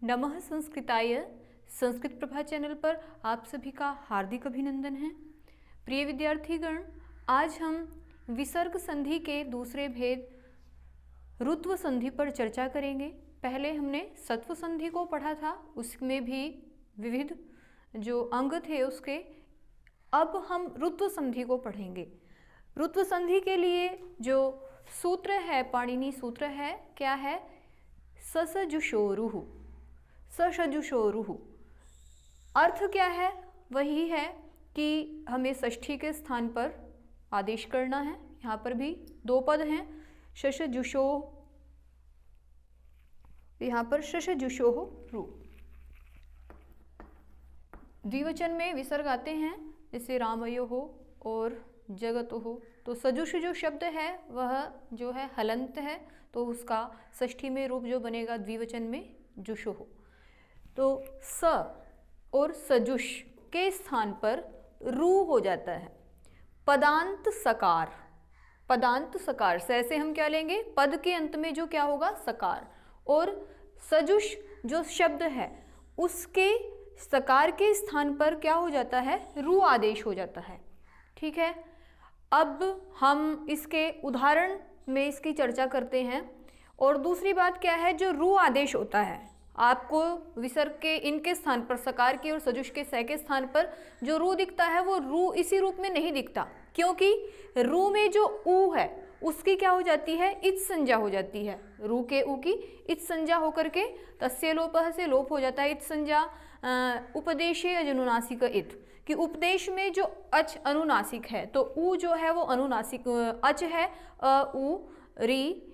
नमः संस्कृताय। संस्कृत प्रभा चैनल पर आप सभी का हार्दिक अभिनंदन है। प्रिय विद्यार्थीगण, आज हम विसर्ग संधि के दूसरे भेद ऋत्व संधि पर चर्चा करेंगे। पहले हमने सत्व संधि को पढ़ा था, उसमें भी विविध जो अंग थे उसके। अब हम ऋत्व संधि को पढ़ेंगे। ऋत्व संधि के लिए जो सूत्र है, पाणिनि सूत्र है, क्या है? ससजुषोरुः। ससजुषोरुः अर्थ क्या है? वही है कि हमें षष्ठी के स्थान पर आदेश करना है। यहाँ पर भी दो पद हैं, शशजुषो, यहाँ पर शशजुषोः रु। द्विवचन में विसर्ग आते हैं, जैसे रामयोः और जगतोः। तो सजुष जो शब्द है वह जो है हलंत है, तो उसका षष्ठी में रूप जो बनेगा द्विवचन में जुषोः। तो स और सजुष के स्थान पर रू हो जाता है। पदांत सकार, पदांत सकार से ऐसे हम क्या लेंगे? पद के अंत में जो क्या होगा? सकार। और सजुष जो शब्द है उसके सकार के स्थान पर क्या हो जाता है? रू आदेश हो जाता है। ठीक है, अब हम इसके उदाहरण में इसकी चर्चा करते हैं। और दूसरी बात क्या है? जो रू आदेश होता है, आपको विसर्ग के इनके स्थान पर, सकार के और सजुष के स के स्थान पर जो रू दिखता है वो रू इसी रूप में नहीं दिखता, क्योंकि रू में जो ऊ है उसकी क्या हो जाती है? इच संज्ञा हो जाती है। रू के ऊ की इच संज्ञा होकर के तस्य लोपः से लोप हो जाता है। इच संज्ञा उपदेशे अजनुनासिक इत, कि उपदेश में जो अच अनुनासिक है, तो ऊ जो है वो अनुनासिक अच है। अ उ री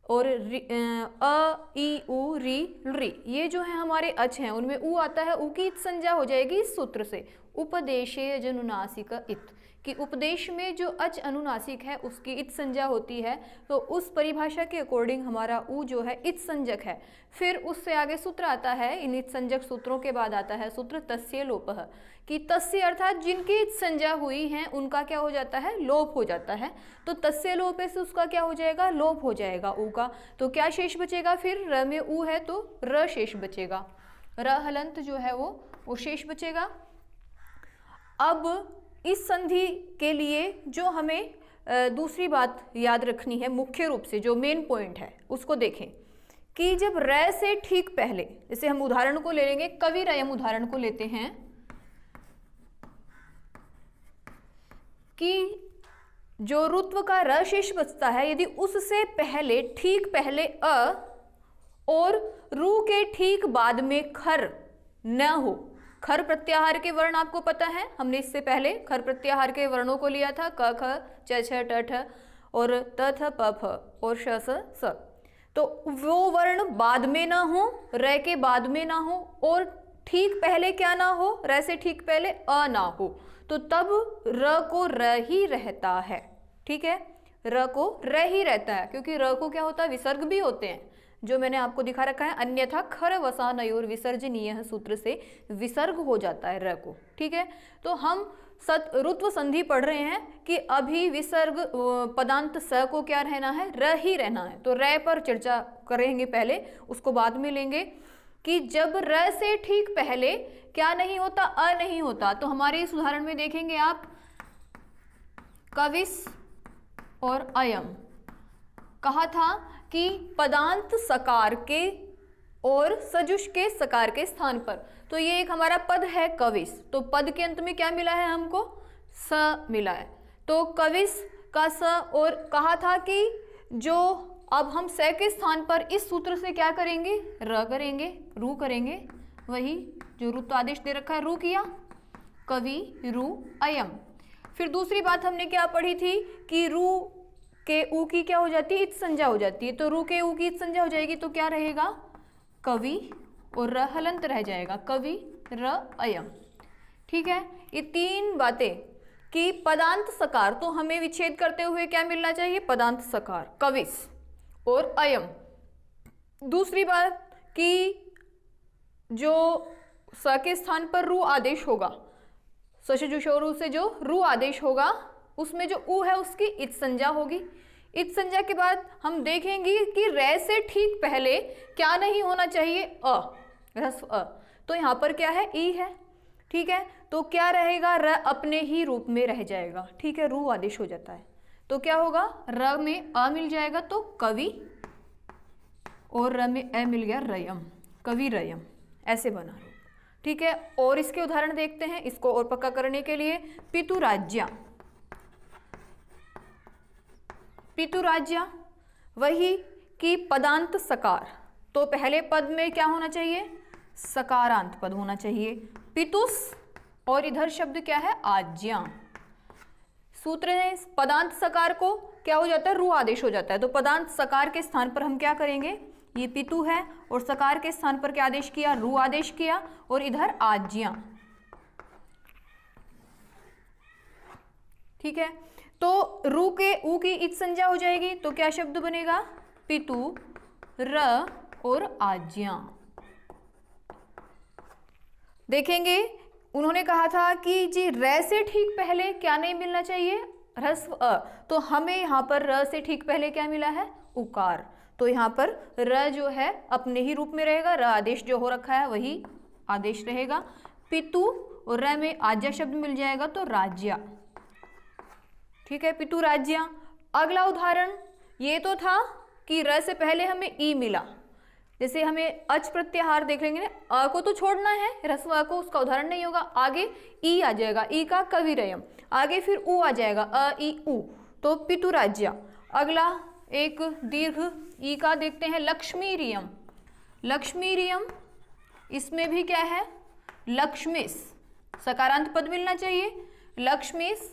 और अ ई उ री री, ये जो है हमारे अच हैं, उनमें ऊ आता है। ऊ की इत संज्ञा हो जाएगी इस सूत्र से, उपदेशे अजनुनासिक इत, कि उपदेश में जो अच अनुनासिक है उसकी इत संज्ञा होती है। तो उस परिभाषा के अकॉर्डिंग हमारा ऊ जो है इत संज्ञक है। फिर उससे आगे सूत्र आता है, इन इत संज्ञक सूत्रों के बाद आता है सूत्र तस्य लोपः, कि तस्य अर्थात जिनकी इत संज्ञा हुई है उनका क्या हो जाता है? लोप हो जाता है। तो तस्य लोपे से उसका क्या हो जाएगा? लोप हो जाएगा ऊ का। तो क्या शेष बचेगा? फिर र में ऊ है तो र शेष बचेगा, र हलंत जो है वो शेष बचेगा। अब इस संधि के लिए जो हमें दूसरी बात याद रखनी है, मुख्य रूप से जो मेन पॉइंट है उसको देखें, कि जब र से ठीक पहले, जैसे हम उदाहरण को ले लेंगे, कविरयम उदाहरण को लेते हैं, कि जो ऋत्व का र शेष बचता है, यदि उससे पहले, ठीक पहले अ और रू के ठीक बाद में खर न हो। खर प्रत्याहार के वर्ण आपको पता है, हमने इससे पहले खर प्रत्याहार के वर्णों को लिया था, क ख च छ ट ठ और त थ प फ और श स स। तो वो वर्ण बाद में ना हो, र के बाद में ना हो, और ठीक पहले क्या ना हो? र से ठीक पहले अ ना हो, तो तब र को र ही रहता है। ठीक है, र को र ही रहता है, क्योंकि र को क्या होता है? विसर्ग भी होते हैं, जो मैंने आपको दिखा रखा है। अन्यथा खर वसानयोर विसर्जनीय सूत्र से विसर्ग हो जाता है र को। ठीक है, तो हम ऋत्व संधि पढ़ रहे हैं कि अभी विसर्ग पदांत स को क्या रहना है? र ही रहना है। तो र पर चर्चा करेंगे पहले, उसको बाद में लेंगे। कि जब र से ठीक पहले क्या नहीं होता? अ नहीं होता। तो हमारे इस उदाहरण में देखेंगे आप, कविस और अयम, कहा था कि पदांत सकार के और सजुष के सकार के स्थान पर। तो ये एक हमारा पद है कविस, तो पद के अंत में क्या मिला है हमको? स मिला है। तो कविस का स, और कहा था कि जो अब हम स के स्थान पर इस सूत्र से क्या करेंगे? र करेंगे, रू करेंगे। वही जो ऋत्व आदेश दे रखा है, रू किया, कवि रू अयम। फिर दूसरी बात हमने क्या पढ़ी थी कि रू के ऊ की क्या हो जाती है? इत संज्ञा हो जाती है। तो रू के ऊ की इत संज्ञा हो जाएगी, तो क्या रहेगा? कवि और र हलंत रह जाएगा, कवि र अयम। ठीक है, ये तीन बातें कि पदांत सकार, तो हमें विच्छेद करते हुए क्या मिलना चाहिए? पदांत सकार, कविस और अयम। दूसरी बात कि जो स के स्थान पर रू आदेश होगा, सशजुषोरु से जो रू आदेश होगा, उसमें जो ऊ है उसकी इत संज्ञा होगी। इत संज्ञा के बाद हम देखेंगे कि रे से ठीक पहले क्या नहीं होना चाहिए? अ। ह्रस्व अ, तो यहाँ पर क्या है, ई है, ठीक है। तो क्या रहेगा, र अपने ही रूप में रह जाएगा, ठीक है, रू आदेश हो जाता है। तो क्या होगा, र में अ मिल जाएगा तो कवि, और र में ए मिल गया रयम, कवि रयम, ऐसे बना रूप, ठीक है। और इसके उदाहरण देखते हैं, इसको और पक्का करने के लिए। पितुराज्या, पितुराज्या वही कि पदांत सकार, तो पहले पद में क्या होना चाहिए, सकारांत पद होना चाहिए, पितुस, और इधर शब्द क्या है, आज्ञा। सूत्र है, पदांत सकार को क्या हो जाता है, रू आदेश हो जाता है। तो पदांत सकार के स्थान पर हम क्या करेंगे, ये पितु है, और सकार के स्थान पर क्या आदेश किया, रू आदेश किया, और इधर आज्ञा, ठीक है। तो रू के ऊ की इच संज्ञा हो जाएगी, तो क्या शब्द बनेगा, पितु र और आज्ञा। देखेंगे उन्होंने कहा था कि जी र से ठीक पहले क्या नहीं मिलना चाहिए, ह्रस्व अ, तो हमें यहाँ पर र से ठीक पहले क्या मिला है, उकार। तो यहाँ पर र जो है अपने ही रूप में रहेगा, र आदेश जो हो रखा है वही आदेश रहेगा। पितु और र में आज्ञा शब्द मिल जाएगा तो राज्या, ठीक है, पितु राज्या। अगला उदाहरण ये तो था कि र से पहले हमें ई मिला, जैसे हमें अच प्रत्याहार देख लेंगे ना, अ को तो छोड़ना है, ह्रस्व अ को, उसका उदाहरण नहीं होगा। आगे ई आ जाएगा, ई का कविरयम, आगे फिर ऊ आ जाएगा, अ ई ऊ, तो पितुराज्या। अगला एक दीर्घ ई का देखते हैं, लक्ष्मीरियम, लक्ष्मीरियम, इसमें भी क्या है, लक्ष्मीस, सकारांत पद मिलना चाहिए, लक्ष्मीस,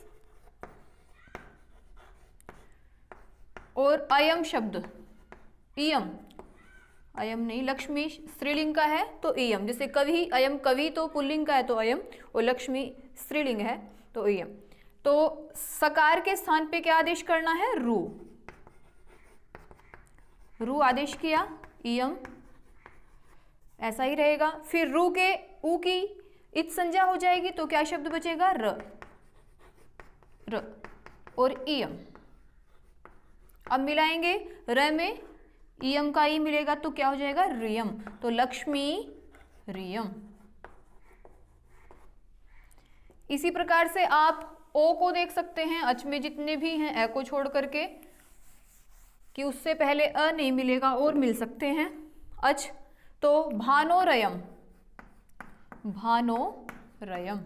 और अयम शब्द, इयम, अयम नहीं, लक्ष्मी स्त्रीलिंग का है तो इयम, जैसे कवि अयम, कवि तो पुल्लिंग का है तो अयम, और लक्ष्मी स्त्रीलिंग है तो इयम। तो सकार के स्थान पे क्या आदेश करना है, रू, रू आदेश किया, इयम, ऐसा ही रहेगा। फिर रू के ऊ की इच संज्ञा हो जाएगी तो क्या शब्द बचेगा, र, र और इयम। अब मिलाएंगे, र में इयम का ई मिलेगा तो क्या हो जाएगा, रियम, तो लक्ष्मी रियम। इसी प्रकार से आप ओ को देख सकते हैं, अच में जितने भी हैं ए को छोड़ करके, कि उससे पहले अ नहीं मिलेगा और मिल सकते हैं अच, तो भानोरयम, भानोरयम,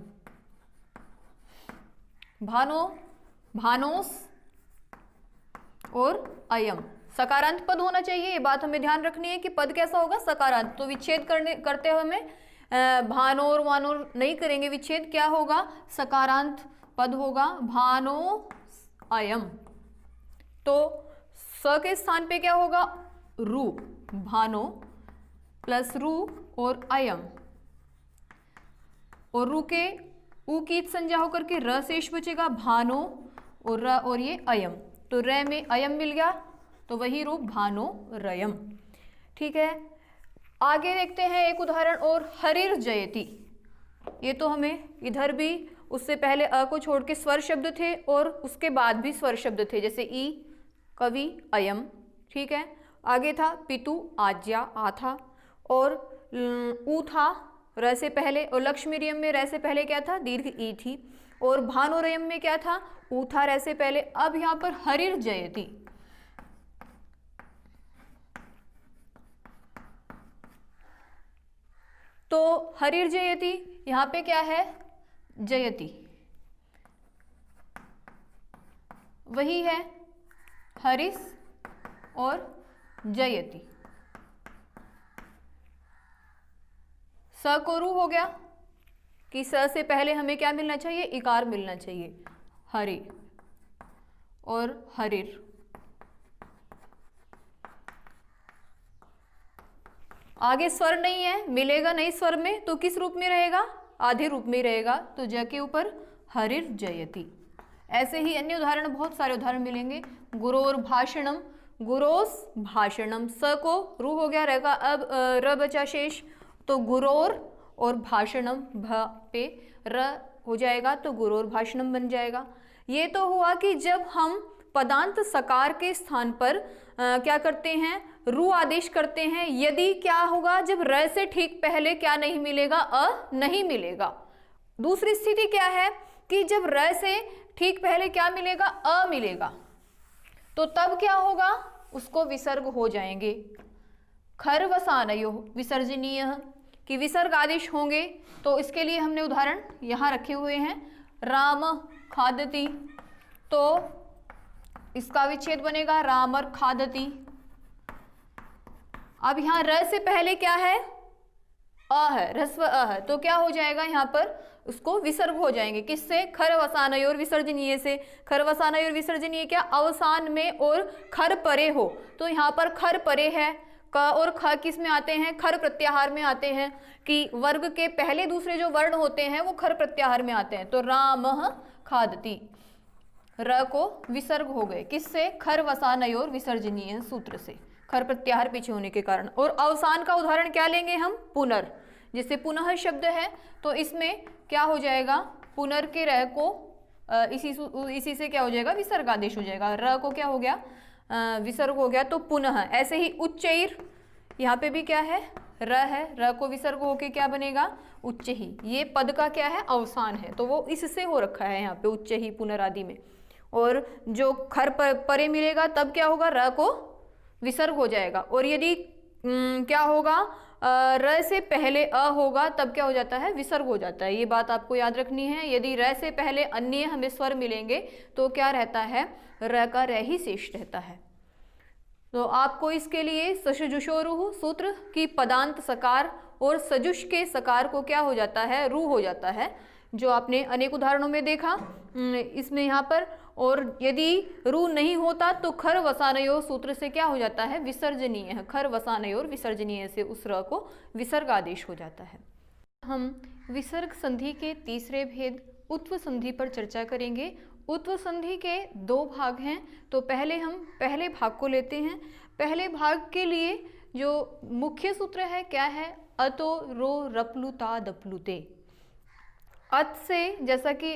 भानो, भानोस और अयम, सकारांत पद होना चाहिए। ये बात हमें ध्यान रखनी है कि पद कैसा होगा, सकारांत। तो विच्छेद करते हुए हमें भानोर वानोर नहीं करेंगे, विच्छेद क्या होगा, सकारांत पद होगा, भानो अयम। तो स के स्थान पे क्या होगा, रू, भानो प्लस रू और अयम, और रू के ऊ की संज्ञा होकर के र शेष बचेगा, भानो और र और ये अयम, तो र में अयम मिल गया तो वही रूप भानो रयम, ठीक है। आगे देखते हैं एक उदाहरण और, हरिर जयति। ये तो हमें इधर भी उससे पहले अ को छोड़ के स्वर शब्द थे और उसके बाद भी स्वर शब्द थे, जैसे ई, कवि, अयम, ठीक है। आगे था पितु, आज्ञा, आ था, और ऊ था र से पहले, और लक्ष्मीरियम में र से पहले क्या था, दीर्घ ई थी, और भानोरयम में क्या था, ऊ था र से पहले। अब यहाँ पर हरिर जयति, तो हरिर जयति, यहाँ पे क्या है, जयति, वही है हरिस और जयति। स को रू हो गया कि स से पहले हमें क्या मिलना चाहिए, इकार मिलना चाहिए, हरि और हरिर। आगे स्वर नहीं है, मिलेगा नहीं स्वर में, तो किस रूप में रहेगा, आधे रूप में रहेगा, तो ज के ऊपर हरिर जयति। ऐसे ही अन्य उदाहरण, बहुत सारे उदाहरण मिलेंगे। गुरोर भाषणम, गुरोस भाषणम, स को रू हो गया, रहेगा अब र बचा शेष, तो गुरोर और भाषणम, भ पे र हो जाएगा तो गुरोर भाषणम बन जाएगा। ये तो हुआ कि जब हम पदांत सकार के स्थान पर क्या करते हैं, रू आदेश करते हैं। यदि क्या होगा, जब र से ठीक पहले क्या नहीं मिलेगा, अ नहीं मिलेगा। दूसरी स्थिति क्या है कि जब र से ठीक पहले क्या मिलेगा, अ मिलेगा, तो तब क्या होगा, उसको विसर्ग हो जाएंगे। खरवसानयो विसर्जनीय कि विसर्ग आदेश होंगे। तो इसके लिए हमने उदाहरण यहाँ रखे हुए हैं। राम खादति, तो इसका विच्छेद बनेगा रामर खादति। अब यहाँ र से पहले क्या है, अ है, ह्रस्व अ है, तो क्या हो जाएगा, यहाँ पर उसको विसर्ग हो जाएंगे। किससे, खरवसानयोर विसर्जनीय से। खरवसानयोर विसर्जनीय क्या, अवसान में और खर परे हो। तो यहाँ पर खर परे है, क और ख किस में आते हैं, खर प्रत्याहार में आते हैं, कि वर्ग के पहले दूसरे जो वर्ण होते हैं वो खर प्रत्याहार में आते हैं। तो रामः खादति, र को विसर्ग हो गए, किससे, खरवसानयोर विसर्जनीय सूत्र से, खर प्रत्याहार पीछे होने के कारण। और अवसान का उदाहरण क्या लेंगे हम, पुनर, जैसे पुनः शब्द है, तो इसमें क्या हो जाएगा, पुनर के र को इसी से क्या हो जाएगा, विसर्ग आदेश हो जाएगा। र को क्या हो गया, विसर्ग हो गया, तो पुनः। ऐसे ही उच्चैर, यहाँ पे भी क्या है, र है, र को विसर्ग होके क्या बनेगा, उच्च ही। ये पद का क्या है, अवसान है, तो वो इससे हो रखा है यहाँ पे, उच्च ही पुनरादि में। और जो खर परे मिलेगा तब क्या होगा, र को विसर्ग हो जाएगा। और यदि क्या होगा, र से पहले अ होगा तब क्या हो जाता है, विसर्ग हो जाता है। ये बात आपको याद रखनी है। यदि र से पहले अन्य हमें स्वर मिलेंगे तो क्या रहता है, र का र ही शेष रहता है। तो आपको इसके लिए सशजुषोरुः सूत्र की पदांत सकार और सजुष के सकार को क्या हो जाता है, रू हो जाता है, जो आपने अनेक उदाहरणों में देखा इसमें यहाँ पर। और यदि रू नहीं होता तो खर वसानयो सूत्र से क्या हो जाता है, विसर्जनीय है। खर वसानयोर विसर्जनीय से उस र को विसर्ग आदेश हो जाता है। हम विसर्ग संधि के तीसरे भेद उत्व संधि पर चर्चा करेंगे। उत्व संधि के दो भाग हैं, तो पहले हम पहले भाग को लेते हैं। पहले भाग के लिए जो मुख्य सूत्र है क्या है, अतो रो रप्लु ता दप्लु ते। अत से, जैसा कि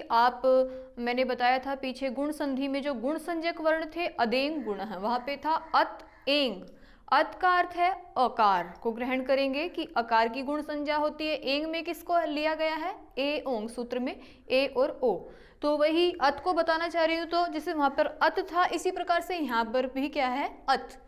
मैंने बताया था पीछे, गुण संधि में जो गुण संज्ञक वर्ण थे अदेंग गुण है, वहां पे था अत एंग। अत का अर्थ है अकार को ग्रहण करेंगे कि अकार की गुण संज्ञा होती है। एंग में किसको लिया गया है, ए ओंग सूत्र में ए और ओ, तो वही अत को बताना चाह रही हूँ। तो जैसे वहां पर अत था, इसी प्रकार से यहाँ पर भी क्या है, अत।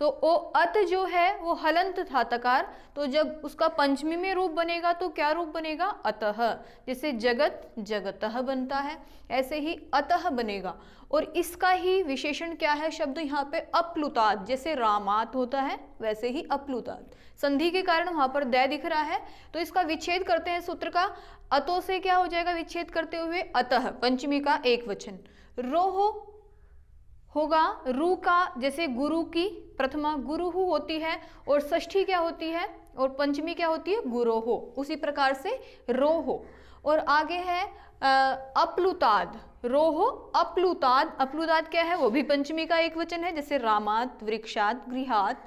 तो ओ अत जो है वो हलंत था तकार, तो जब उसका पंचमी में रूप बनेगा तो क्या रूप बनेगा, अतः। जैसे जगत जगतः बनता है, ऐसे ही अतः बनेगा। और इसका ही विशेषण क्या है शब्द यहाँ पे, अप्लुतात्। जैसे रामात होता है वैसे ही अप्लुतात्, संधि के कारण वहां पर दै दिख रहा है, तो इसका विच्छेद करते हैं सूत्र का। अतो से क्या हो जाएगा, विच्छेद करते हुए अतः, पंचमी का एक वचन। रोहो होगा रू का, जैसे गुरु की प्रथमा गुरुहु होती है, और षष्ठी क्या होती है, और पंचमी क्या होती है, गुरोहो। उसी प्रकार से रोहो। और आगे है अप्लुताद, रोहो अप्लुताद। अप्लुताद क्या है, वो भी पंचमी का एक वचन है, जैसे रामात वृक्षात गृहात।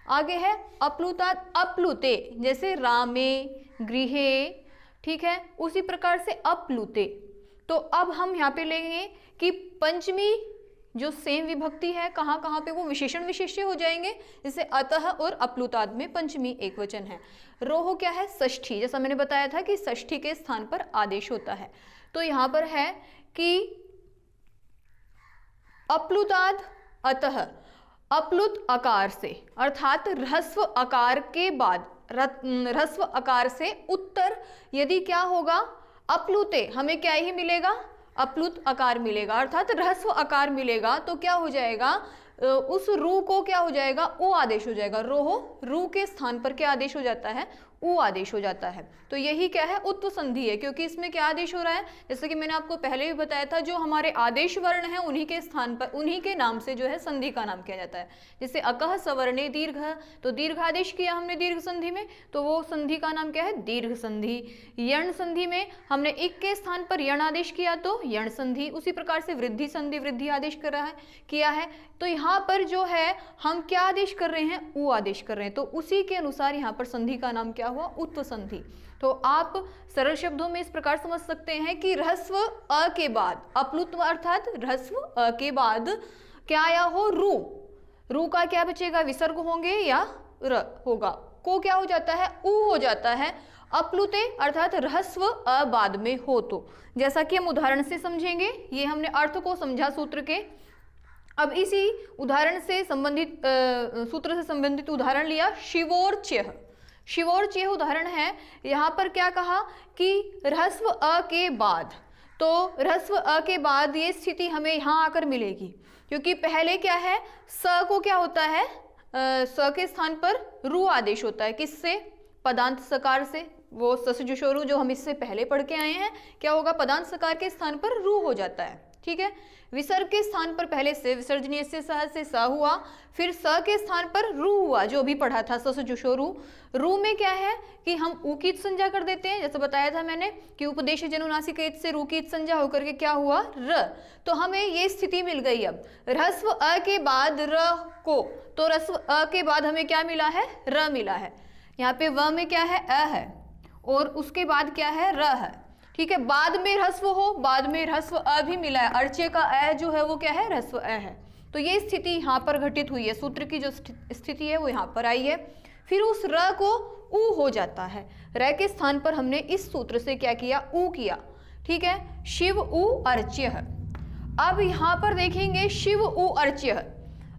आगे है अप्लुताद अप्लुते, जैसे रामे गृहे, ठीक है, उसी प्रकार से अप्लुते। तो अब हम यहाँ पे लेंगे कि पंचमी जो सेम विभक्ति है कहाँ कहाँ पे वो विशेषण विशेष्य हो जाएंगे, जैसे अतः और अप्लुताद में पंचमी एक वचन है। रोहो क्या है, षष्ठी, जैसा मैंने बताया था कि षष्ठी के स्थान पर आदेश होता है। तो यहाँ पर है कि अप्लुताद अतः, अप्लुत अकार से, अर्थात ह्रस्व अकार के बाद, ह्रस्व अकार से उत्तर यदि क्या होगा, अप्लुते, हमें क्या ही मिलेगा, अप्लुत अकार मिलेगा, अर्थात ह्रस्व अकार मिलेगा। तो क्या हो जाएगा, उस रू को क्या हो जाएगा, ओ आदेश हो जाएगा। रोहो, रू के स्थान पर क्या आदेश हो जाता है, ऊ आदेश हो जाता है। तो यही क्या है, उत्व संधि है, क्योंकि इसमें क्या आदेश हो रहा है, जैसे कि मैंने आपको पहले भी बताया था, जो हमारे आदेश वर्ण है उन्हीं के स्थान पर, उन्हीं के नाम से जो है संधि का नाम किया जाता है। जैसे अकह सवर्णे दीर्घ, तो दीर्घ आदेश किया हमने दीर्घ संधि में, तो वो संधि का नाम क्या है, दीर्घ संधि। यण संधि में हमने इक के स्थान पर यण आदेश किया तो यण संधि। उसी प्रकार से वृद्धि संधि वृद्धि आदेश कर रहा है, किया है। तो यहाँ पर जो है हम क्या आदेश कर रहे हैं, ऊ आदेश कर रहे हैं, तो उसी के अनुसार यहाँ पर संधि का नाम क्या हुआ उत्व संधि। तो आप सरल शब्दों में इस प्रकार समझ सकते हैं कि ह्रस्व अ के बाद अपलुत अर्थात ह्रस्व अ के बाद क्या आया हो, रू का क्या बचेगा, विसर्ग होंगे या र होगा, को क्या हो जाता है, ऊ हो जाता है। अपलुते अर्थात ह्रस्व अ बाद में हो तो, जैसा कि हम उदाहरण से समझेंगे। ये हमने अर्थ को समझा सूत्र के। अब इसी उदाहरण से संबंधित सूत्र से संबंधित उदाहरण लिया शिवोर्च्यः। शिवोर्च्यः उदाहरण है। यहाँ पर क्या कहा कि ह्रस्व अ के बाद, तो ह्रस्व अ के बाद ये स्थिति हमें यहाँ आकर मिलेगी, क्योंकि पहले क्या है, स को क्या होता है, स के स्थान पर रू आदेश होता है। किससे, पदांत सकार से। वो ससजुषोरु जो हम इससे पहले पढ़ के आए हैं, क्या होगा, पदांत सकार के स्थान पर रू हो जाता है। ठीक है, विसर्ग के स्थान पर पहले से विसर्जनीय से सह से स हुआ, फिर स के स्थान पर रू हुआ, जो भी पढ़ा था ससजुषोरु। रू में क्या है कि हम ऊ की संज्ञा कर देते हैं, जैसे बताया था मैंने कि उपदेश जनुनासिक ईत से रू की संज्ञा होकर के क्या हुआ, र। तो हमें ये स्थिति मिल गई। अब ह्रस्व अ के बाद र को, तो ह्रस्व अ के बाद हमें क्या मिला है, र मिला है। यहाँ पे व में क्या है, अ है, और उसके बाद क्या है, र है। ठीक है, बाद में ह्रस्व हो, बाद में ह्रस्व अ भी मिला है, अर्च्य का अ जो है वो क्या है, ह्रस्व अ है। तो ये स्थिति यहाँ पर घटित हुई है, सूत्र की जो स्थिति है वो यहाँ पर आई है। फिर उस र को ऊ हो जाता है, र के स्थान पर हमने इस सूत्र से क्या किया, ऊ किया। ठीक है, शिव ऊ अर्च्य। अब यहाँ पर देखेंगे शिव ऊ अर्च्य,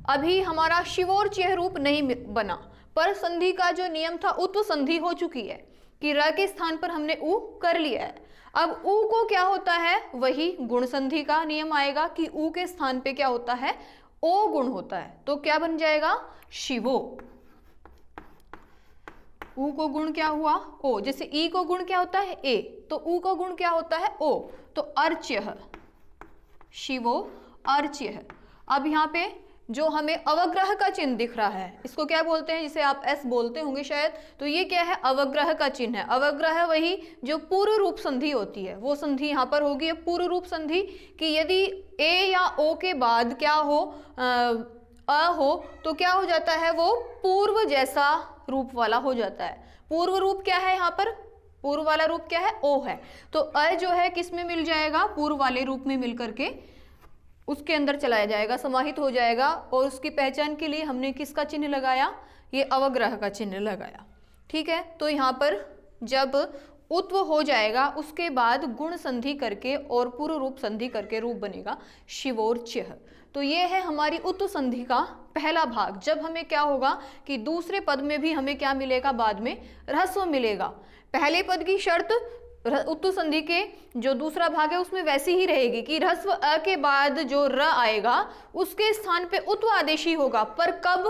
अभी हमारा शिवोर्च्य रूप नहीं बना, पर संधि का जो नियम था उत्व संधि हो चुकी है कि र के स्थान पर हमने ऊ कर लिया है। अब ऊ को क्या होता है, वही गुण संधि का नियम आएगा कि ऊ के स्थान पे क्या होता है, ओ गुण होता है। तो क्या बन जाएगा, शिवो। ऊ को गुण क्या हुआ, ओ। जैसे ई को गुण क्या होता है, ए, तो ऊ को गुण क्या होता है, ओ। तो अर्च्य, शिवो अर्च्य। अब यहाँ पे जो हमें अवग्रह का चिन्ह दिख रहा है, इसको क्या बोलते हैं, जिसे आप एस बोलते होंगे शायद, तो ये क्या है, अवग्रह का चिन्ह है। अवग्रह वही जो पूर्व रूप संधि होती है, वो संधि यहाँ पर होगी पूर्व रूप संधि, कि यदि ए या ओ के बाद क्या हो, अ हो, तो क्या हो जाता है, वो पूर्व जैसा रूप वाला हो जाता है। पूर्व रूप क्या है, यहाँ पर पूर्व वाला रूप क्या है, ओ है। तो अ जो है किस में मिल जाएगा, पूर्व वाले रूप में मिल करके उसके अंदर चलाया जाएगा, समाहित हो जाएगा। और उसकी पहचान के लिए हमने किसका चिन्ह लगाया, ये अवग्रह का चिन्ह लगाया। ठीक है, तो यहाँ पर जब उत्व हो जाएगा, उसके बाद गुण संधि करके और पूर्व रूप संधि करके रूप बनेगा शिवोर्च्यः। तो ये है हमारी उत्व संधि का पहला भाग। जब हमें क्या होगा कि दूसरे पद में भी हमें क्या मिलेगा, बाद में ह्रस्व मिलेगा। पहले पद की शर्त उत्व संधि के जो दूसरा भाग है उसमें वैसी ही रहेगी कि ह्रस्व अ के बाद जो र आएगा उसके स्थान पे उत्व आदेश ही होगा। पर कब,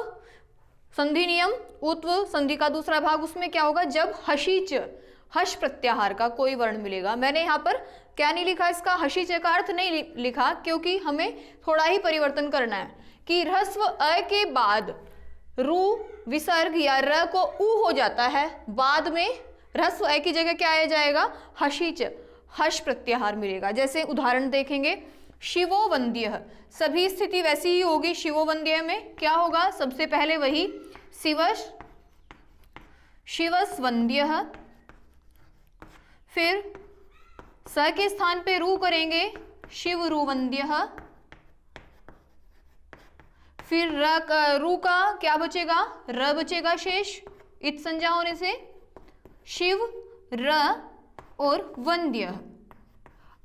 संधि नियम उत्व संधि का दूसरा भाग, उसमें क्या होगा, जब हशीच, हश प्रत्याहार का कोई वर्ण मिलेगा। मैंने यहाँ पर क्या नहीं लिखा, इसका हशीच का अर्थ नहीं लिखा, क्योंकि हमें थोड़ा ही परिवर्तन करना है कि ह्रस्व अ के बाद रू विसर्ग या र को ऊ हो जाता है, बाद में ह्रस्व अ की जगह क्या आ जाएगा, हशीच, हश प्रत्याहार मिलेगा। जैसे उदाहरण देखेंगे, शिवो वंद्यः, सभी स्थिति वैसी ही होगी। शिवो वंद्य में क्या होगा, सबसे पहले वही शिवस, शिवस वंद्यः, फिर स के स्थान पे रू करेंगे, शिव रू वंद्यः, फिर रू का क्या बचेगा, र बचेगा शेष, इत संज्ञा होने से शिव र और वंद्य।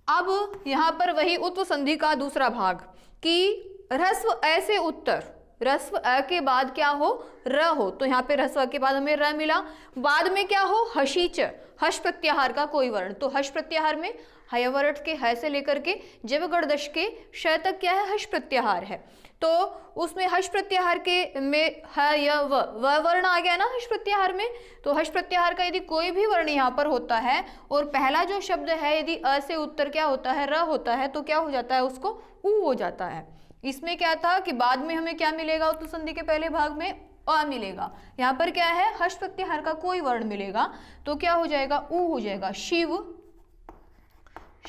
अब यहाँ पर वही उत्व संधि का दूसरा भाग कि ह्रस्व अ से उत्तर, ह्रस्व अ के बाद क्या हो, र हो। तो यहाँ पे ह्रस्व अ के बाद हमें र मिला, बाद में क्या हो, हशीच, हश प्रत्याहार का कोई वर्ण। तो हश प्रत्याहार में हयवरट के ह से लेकर के जबगढ़दश के श तक क्या है, हश प्रत्याहार है। तो उसमें हश प्रत्याहार के में ह य व वर्ण आ गया ना हश प्रत्याहार में। तो हश प्रत्याहार का यदि कोई भी वर्ण यहाँ पर होता है और पहला जो शब्द है यदि अ से उत्तर क्या होता है, र होता है, तो क्या हो जाता है, उसको ऊ हो जाता है। इसमें क्या था कि बाद में हमें क्या मिलेगा, उत्व संधि के पहले भाग में अ मिलेगा, यहाँ पर क्या है, हश प्रत्याहार का कोई वर्ण मिलेगा, तो क्या हो जाएगा, ऊ हो जाएगा। शिव,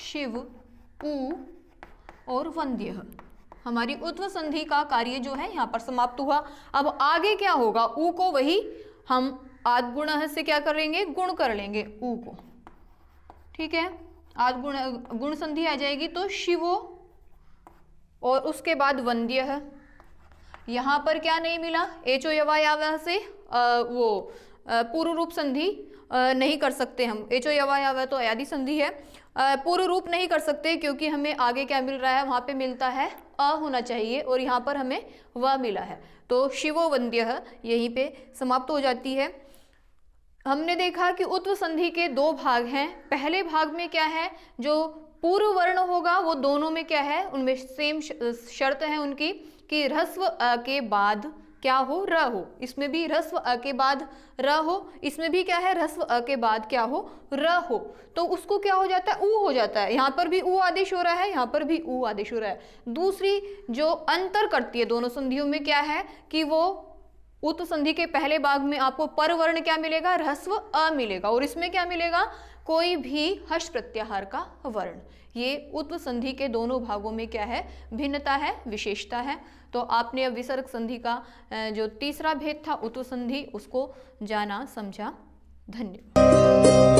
शिव ऊ और वंद्यः, हमारी उत्व संधि का कार्य जो है यहाँ पर समाप्त हुआ। अब आगे क्या होगा, ऊ को वही हम आद गुण से क्या करेंगे, गुण कर लेंगे ऊ को, ठीक है। आद गुण संधि आ जाएगी तो शिवो, और उसके बाद वंद्य है। यहाँ पर क्या नहीं मिला, एचो यवायाव से वो पूर्व रूप संधि नहीं कर सकते हम, एचो यवायाव तो अयादि संधि है, पूर्व रूप नहीं कर सकते क्योंकि हमें आगे क्या मिल रहा है, वहाँ पे मिलता है अ होना चाहिए और यहाँ पर हमें व मिला है, तो शिवो वंद्य यहीं पे समाप्त हो जाती है। हमने देखा कि उत्व संधि के दो भाग हैं। पहले भाग में क्या है, जो पूर्व वर्ण होगा वो दोनों में क्या है, उनमें सेम शर्त है उनकी कि ह्रस्व अ के बाद क्या हो, र हो। इसमें भी ह्रस्व अ के बाद र हो, इसमें भी क्या है, ह्रस्व अ के बाद क्या हो, र हो। तो उसको क्या हो जाता है, ऊ हो जाता है। यहाँ पर भी ऊ आदेश हो रहा है, यहाँ पर भी ऊ आदेश हो रहा है। दूसरी जो अंतर करती है दोनों संधियों में क्या है कि वो उत्व संधि के पहले भाग में आपको पर वर्ण क्या मिलेगा, ह्रस्व अ मिलेगा, और इसमें क्या मिलेगा, कोई भी हर्ष प्रत्याहार का वर्ण। ये उत्व संधि के दोनों भागों में क्या है, भिन्नता है, विशेषता है। तो आपने अब विसर्ग संधि का जो तीसरा भेद था उत्व संधि, उसको जाना समझा। धन्यवाद।